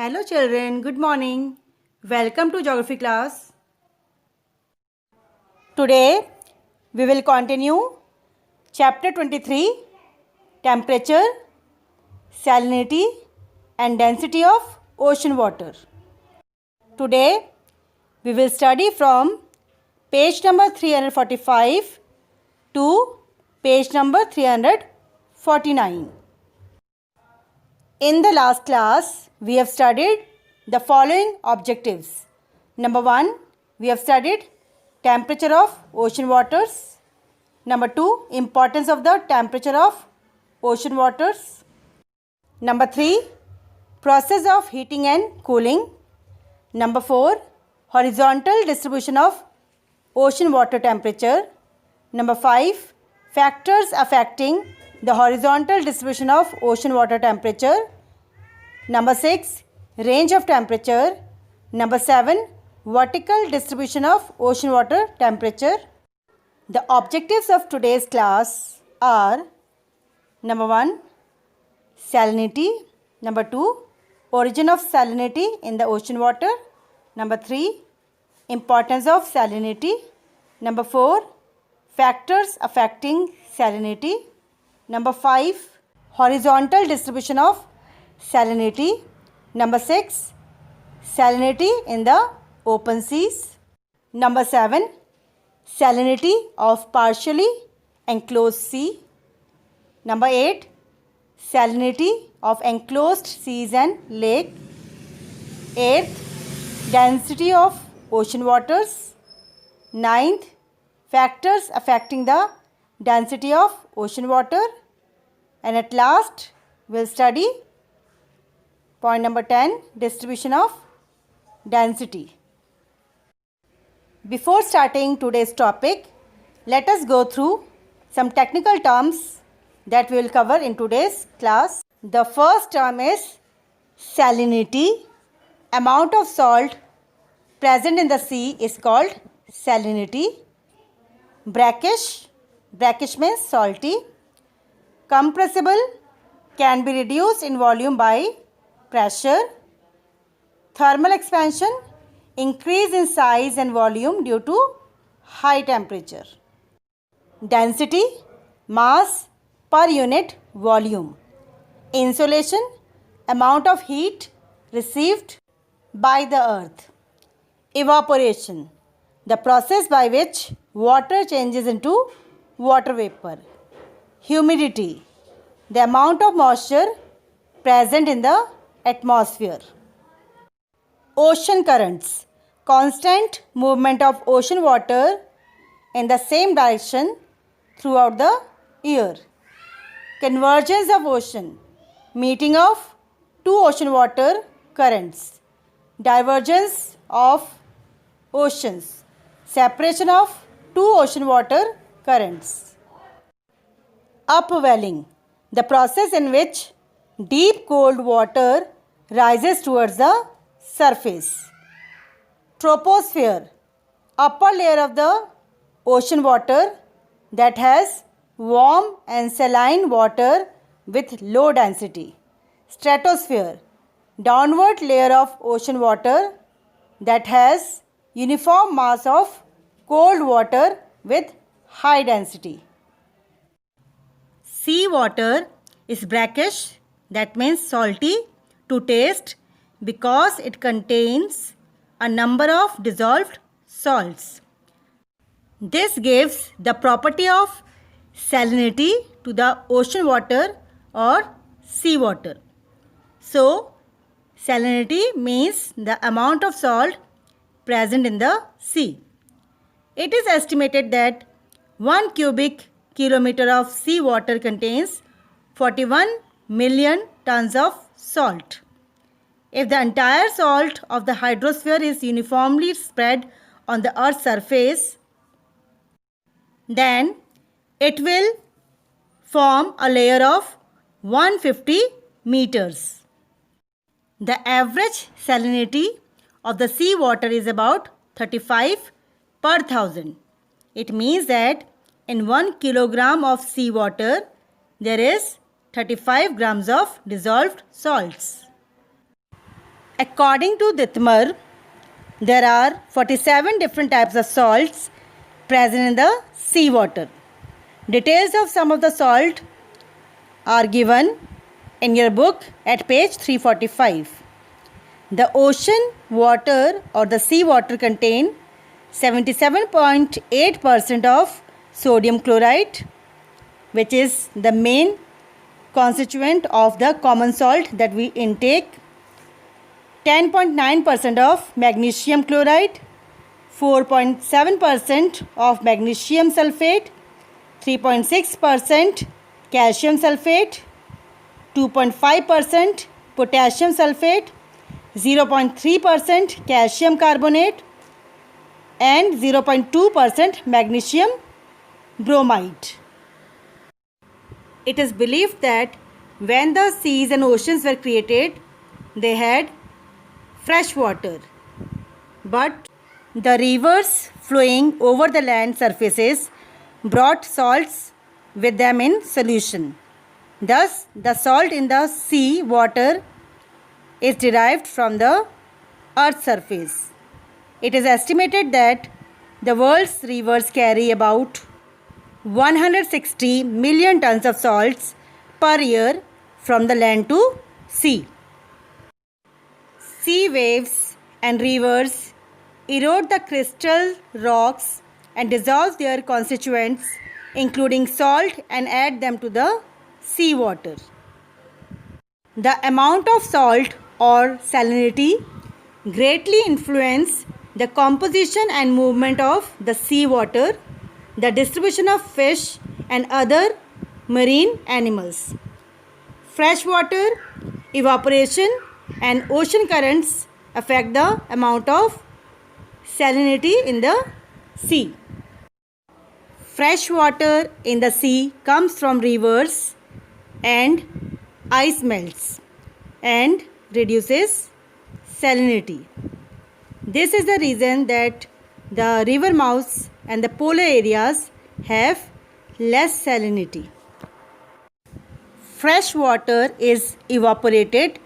Hello children, good morning. Welcome to geography class. Today we will continue chapter 23, temperature, salinity and density of ocean water. Today we will study from page number 345 to page number 349. In the last class, we have studied the following objectives. Number 1, we have studied temperature of ocean waters. Number 2, importance of the temperature of ocean waters. Number 3, process of heating and cooling. Number 4, horizontal distribution of ocean water temperature. Number 5, factors affecting the horizontal distribution of ocean water temperature. Number 6, range of temperature. Number 7, vertical distribution of ocean water temperature. The objectives of today's class are: number 1, salinity. Number 2, origin of salinity in the ocean water. Number 3, importance of salinity. Number 4, factors affecting salinity. Number 5, horizontal distribution of salinity. Number 6, salinity in the open seas. Number 7, salinity of partially enclosed sea. Number 8, salinity of enclosed seas and lake. 8th, density of ocean waters. 9th, factors affecting the density of ocean water. And at last, we'll study point number 10, distribution of density. Before starting today's topic, let us go through some technical terms that we will cover in today's class. The first term is salinity. Amount of salt present in the sea is called salinity. Brackish means salty. Compressible can be reduced in volume by pressure. Thermal expansion, increase in size and volume due to high temperature. Density, mass per unit volume. Insolation, amount of heat received by the earth. Evaporation, the process by which water changes into water vapor. Humidity, the amount of moisture present in the atmosphere. Ocean currents, constant movement of ocean water in the same direction throughout the year. Convergence of ocean, meeting of two ocean water currents. Divergence of oceans, separation of two ocean water currents. Upwelling, the process in which deep cold water rises towards the surface. Troposphere, upper layer of the ocean water that has warm and saline water with low density. Stratosphere, downward layer of ocean water that has uniform mass of cold water with high density. Sea water is brackish, that means salty to taste, because it contains a number of dissolved salts. This gives the property of salinity to the ocean water or sea water. So, salinity means the amount of salt present in the sea. It is estimated that 1 cubic kilometer of sea water contains 41 million tons of salt. If the entire salt of the hydrosphere is uniformly spread on the Earth's surface, then it will form a layer of 150 meters. The average salinity of the sea water is about 35 per thousand. It means that in 1 kilogram of sea water, there is 35 grams of dissolved salts. According to Dittmer, there are 47 different types of salts present in the seawater. Details of some of the salt are given in your book at page 345. The ocean water or the sea water contain 77.8% of sodium chloride, which is the main constituent of the common salt that we intake, 10.9% of magnesium chloride, 4.7% of magnesium sulfate, 3.6% calcium sulfate, 2.5% potassium sulfate, 0.3% calcium carbonate, and 0.2% magnesium bromide. It is believed that when the seas and oceans were created, they had fresh water, but the rivers flowing over the land surfaces brought salts with them in solution. Thus, the salt in the sea water is derived from the earth's surface. It is estimated that the world's rivers carry about 160 million tons of salts per year from the land to sea. Sea waves and rivers erode the crystal rocks and dissolve their constituents, including salt, and add them to the seawater. The amount of salt or salinity greatly influence the composition and movement of the seawater, the distribution of fish and other marine animals. Freshwater, evaporation, and ocean currents affect the amount of salinity in the sea. Fresh water in the sea comes from rivers and ice melts and reduces salinity. This is the reason that the river mouths and the polar areas have less salinity. Fresh water is evaporated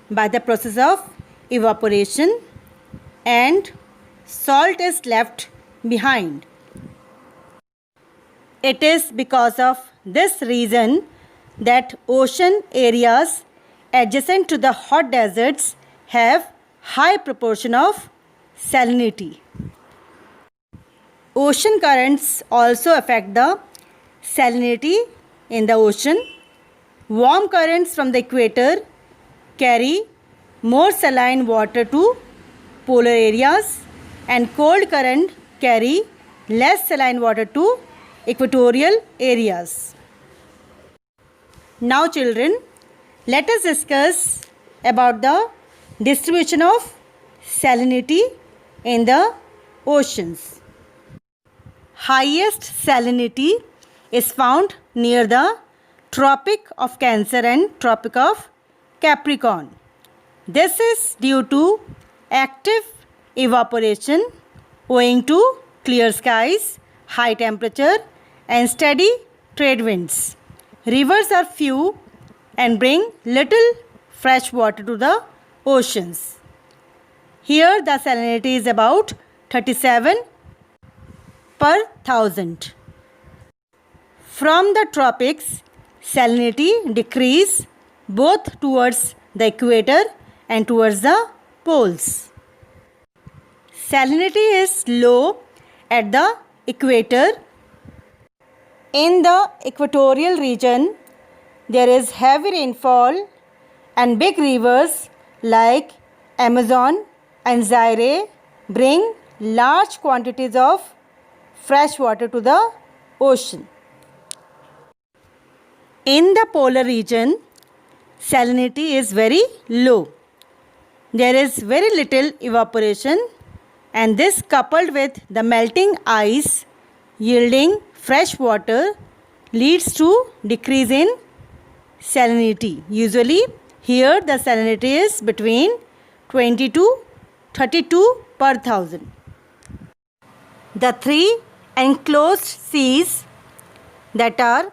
by the process of evaporation and salt is left behind. It is because of this reason that ocean areas adjacent to the hot deserts have high proportion of salinity. Ocean currents also affect the salinity in the ocean. Warm currents from the equator carry more saline water to polar areas, and cold current carry less saline water to equatorial areas. Now children, let us discuss about the distribution of salinity in the oceans. Highest salinity is found near the Tropic of Cancer and Tropic of Capricorn. This is due to active evaporation owing to clear skies, high temperature, and steady trade winds. Rivers are few and bring little fresh water to the oceans. Here the salinity is about 37 per thousand. From the tropics, salinity decrease both towards the equator and towards the poles. Salinity is low at the equator. In the equatorial region, there is heavy rainfall and big rivers like Amazon and Zaire bring large quantities of fresh water to the ocean. In the polar region, salinity is very low. There is very little evaporation, and this coupled with the melting ice yielding fresh water leads to decrease in salinity. Usually here the salinity is between 20 to 32 per thousand. The three enclosed seas that are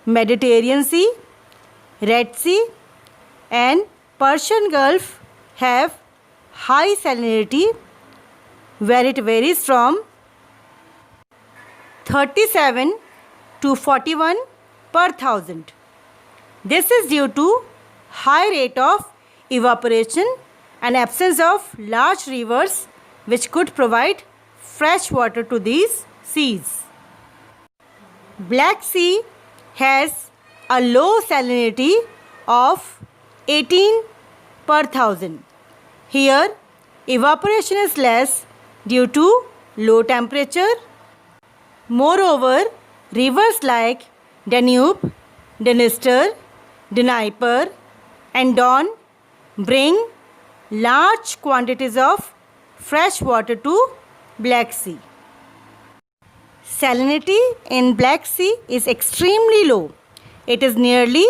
Mediterranean Sea, Red Sea and Persian Gulf have high salinity where it varies from 37 to 41 per thousand. This is due to high rate of evaporation and absence of large rivers which could provide fresh water to these seas. Black Sea has a low salinity of 18 per thousand. Here, evaporation is less due to low temperature. Moreover, rivers like Danube, Dniester, Dnieper and Don bring large quantities of fresh water to Black Sea. Salinity in Black Sea is extremely low. It is nearly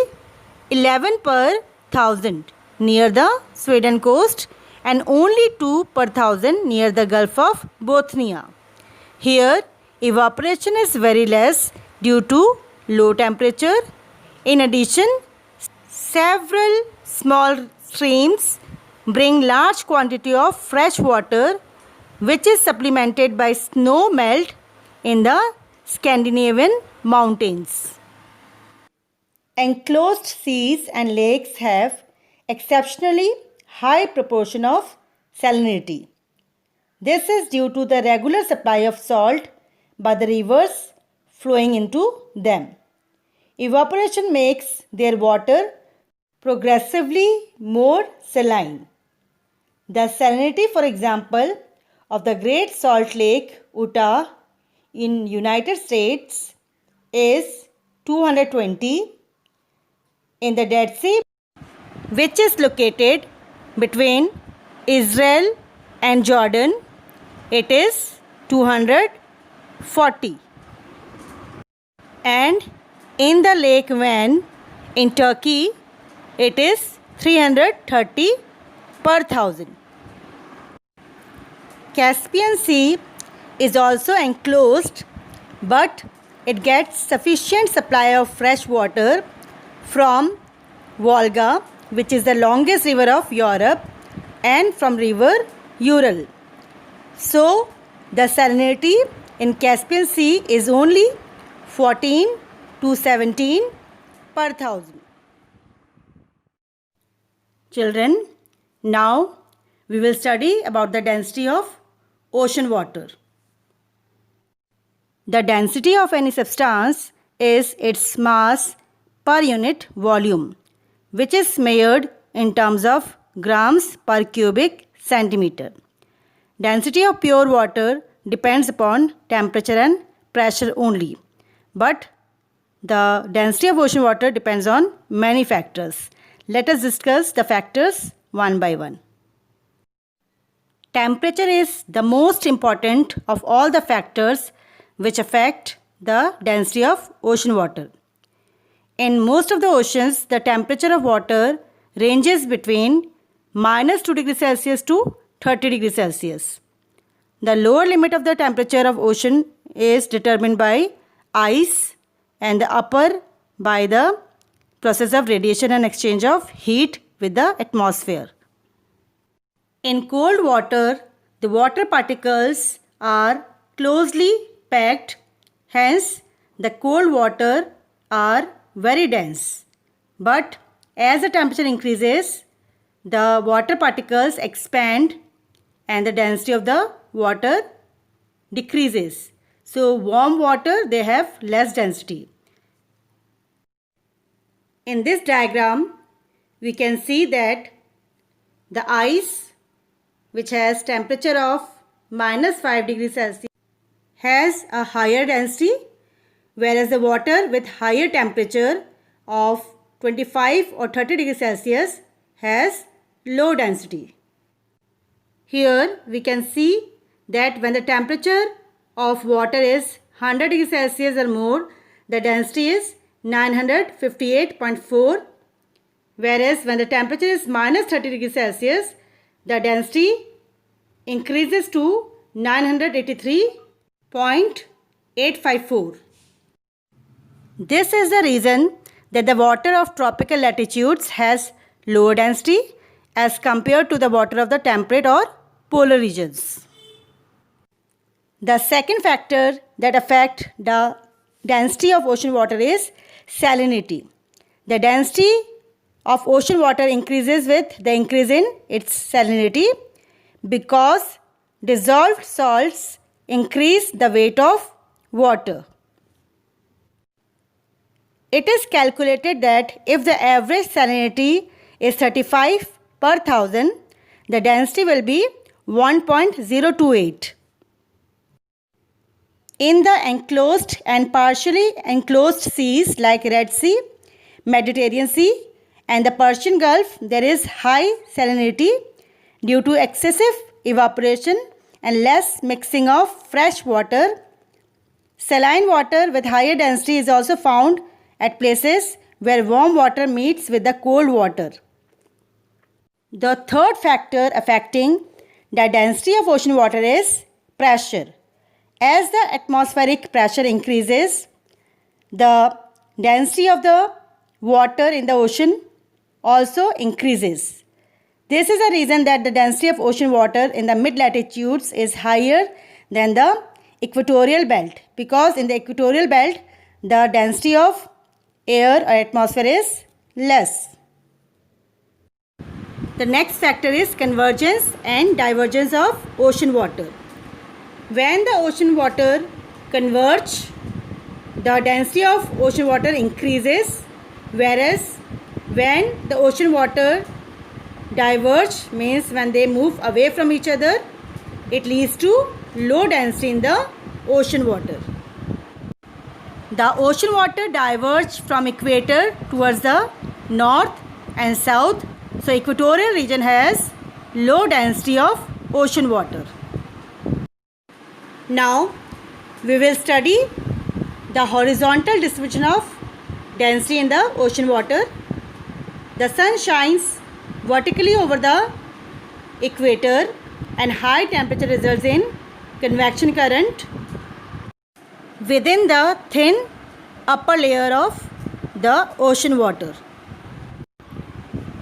11 per thousand near the Sweden coast and only 2 per thousand near the Gulf of Bothnia. Here, evaporation is very less due to low temperature. In addition, several small streams bring large quantity of fresh water which is supplemented by snow melt in the Scandinavian mountains. Enclosed seas and lakes have exceptionally high proportion of salinity. This is due to the regular supply of salt by the rivers flowing into them. Evaporation makes their water progressively more saline. The salinity, for example, of the Great Salt Lake, Utah, in United States is 220. In the Dead Sea, which is located between Israel and Jordan, it is 240. And in the Lake Van in Turkey, it is 330 per thousand. Caspian Sea is also enclosed, but it gets sufficient supply of fresh water from Volga, which is the longest river of Europe, and from river Ural. So, the salinity in Caspian Sea is only 14 to 17 per thousand. Children, now we will study about the density of ocean water. The density of any substance is its mass per unit volume, which is measured in terms of grams per cubic centimeter. Density of pure water depends upon temperature and pressure only, but the density of ocean water depends on many factors. Let us discuss the factors one by one. Temperature is the most important of all the factors which affect the density of ocean water. In most of the oceans, the temperature of water ranges between -2 degrees Celsius to 30 degrees Celsius. The lower limit of the temperature of ocean is determined by ice and the upper by the process of radiation and exchange of heat with the atmosphere. In cold water, the water particles are closely packed, hence the cold water are very dense. But as the temperature increases, the water particles expand and the density of the water decreases. So warm water, they have less density. In this diagram, we can see that the ice, which has temperature of -5 degrees Celsius, has a higher density, whereas the water with higher temperature of 25 or 30 degrees Celsius has low density. Here we can see that when the temperature of water is 100 degrees Celsius or more, the density is 958.4, whereas when the temperature is -30 degrees Celsius, the density increases to 983.854. This is the reason that the water of tropical latitudes has lower density as compared to the water of the temperate or polar regions. The second factor that affects the density of ocean water is salinity. The density of ocean water increases with the increase in its salinity because dissolved salts increase the weight of water. It is calculated that if the average salinity is 35 per 1000, the density will be 1.028. In the enclosed and partially enclosed seas like Red Sea, Mediterranean Sea and the Persian Gulf, there is high salinity due to excessive evaporation and less mixing of fresh water. Saline water with higher density is also found at places where warm water meets with the cold water. The third factor affecting the density of ocean water is pressure. As the atmospheric pressure increases, the density of the water in the ocean also increases. This is the reason that the density of ocean water in the mid-latitudes is higher than the equatorial belt, because in the equatorial belt the density of air or atmosphere is less. The next factor is convergence and divergence of ocean water. When the ocean water converge, the density of ocean water increases, whereas when the ocean water diverge, means when they move away from each other, it leads to low density in the ocean water. The ocean water diverge from equator towards the north and south, so equatorial region has low density of ocean water. Now we will study the horizontal distribution of density in the ocean water. The sun shines vertically over the equator and high temperature results in convection current within the thin upper layer of the ocean water.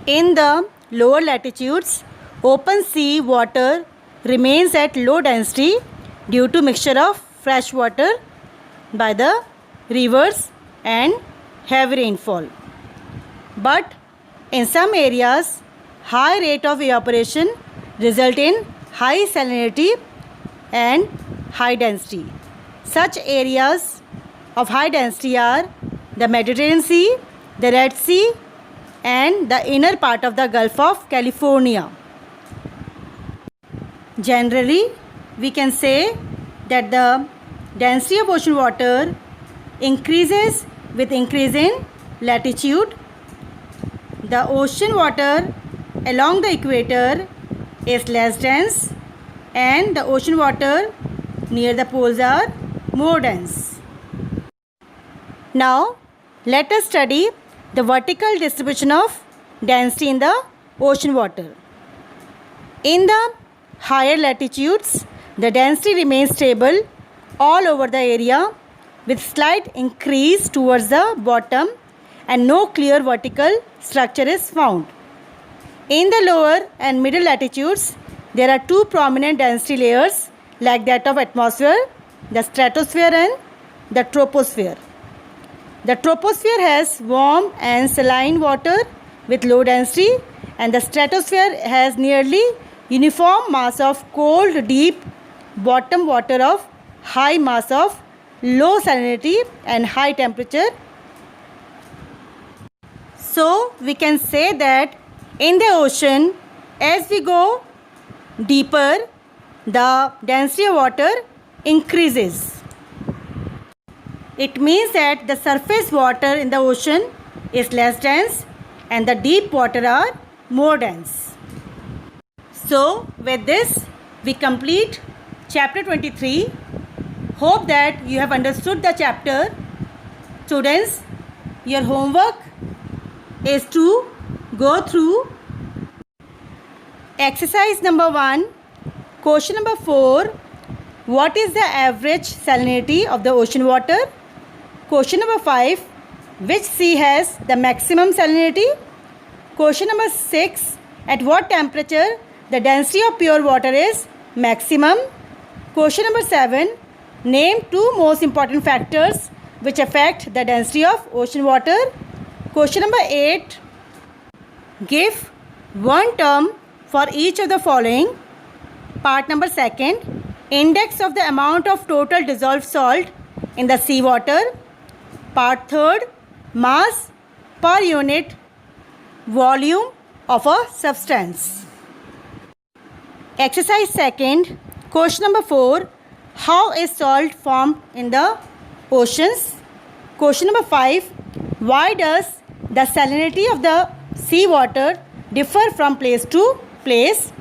In the lower latitudes, open sea water remains at low density due to mixture of fresh water by the rivers and heavy rainfall. But in some areas, high rate of evaporation result in high salinity and high density. Such areas of high density are the Mediterranean Sea, the Red Sea and the inner part of the Gulf of California. Generally, we can say that the density of ocean water increases with increase in latitude. The ocean water along the equator is less dense and the ocean water near the poles are more dense. Now, let us study the vertical distribution of density in the ocean water. In the higher latitudes, the density remains stable all over the area with slight increase towards the bottom and no clear vertical structure is found. In the lower and middle latitudes, there are two prominent density layers like that of atmosphere, the stratosphere and the troposphere. The troposphere has warm and saline water with low density and the stratosphere has nearly uniform mass of cold, deep bottom water of high mass of low salinity and high temperature. So we can say that in the ocean, as we go deeper, the density of water increases. It means that the surface water in the ocean is less dense and the deep water are more dense. So with this, we complete chapter 23. Hope that you have understood the chapter. Students, your homework is to go through exercise number 1, question number 4, what is the average salinity of the ocean water? Question number 5, which sea has the maximum salinity? Question number 6, At what temperature the density of pure water is maximum? Question number 7. Name 2 most important factors which affect the density of ocean water. Question number 8. Give one term for each of the following. Part number 2. Index of the amount of total dissolved salt in the seawater. Part 3. Mass per unit volume of a substance. Exercise 2. Question number 4. How is salt formed in the oceans? Question number 5. Why does the salinity of the seawater differ from place to place?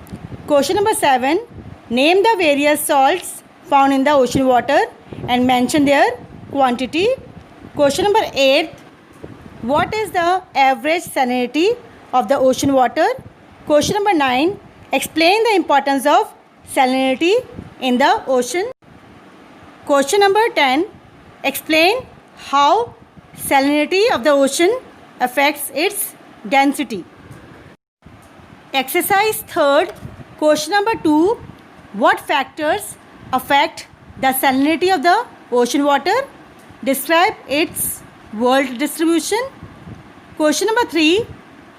Question number 7. Name the various salts found in the ocean water and mention their quantity. Question number 8. What is the average salinity of the ocean water? Question number 9. Explain the importance of salinity in the ocean. Question number 10. Explain how salinity of the ocean affects its density. Exercise 3. Question number 2. What factors affect the salinity of the ocean water? Describe its world distribution. Question number 3.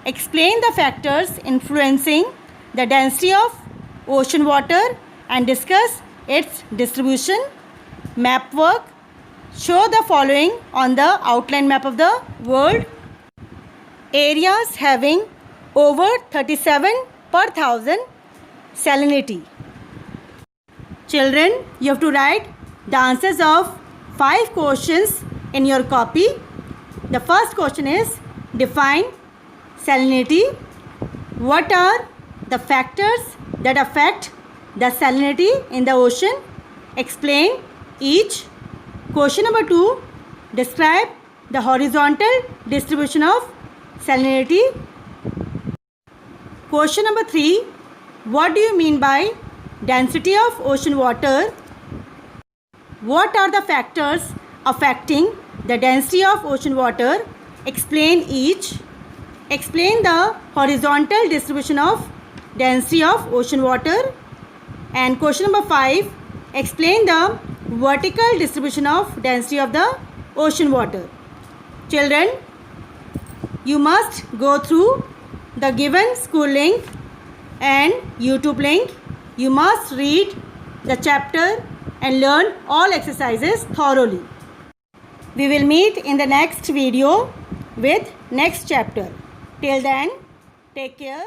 Explain the factors influencing the density of ocean water and discuss its distribution. Map work. Show the following on the outline map of the world. Areas having over 37 per thousand salinity. Children, you have to write the answers of 5 questions in your copy. The first question is, define salinity. What are the factors that affect the salinity in the ocean? Explain each. Question number 2. Describe the horizontal distribution of salinity. Question number 3. What do you mean by density of ocean water? What are the factors affecting the density of ocean water? Explain each. Explain the horizontal distribution of density of ocean water. And question number 5. Explain the vertical distribution of density of the ocean water. Children, you must go through the given school link and YouTube link. You must read the chapter and learn all exercises thoroughly. We will meet in the next video with next chapter. Till then, take care.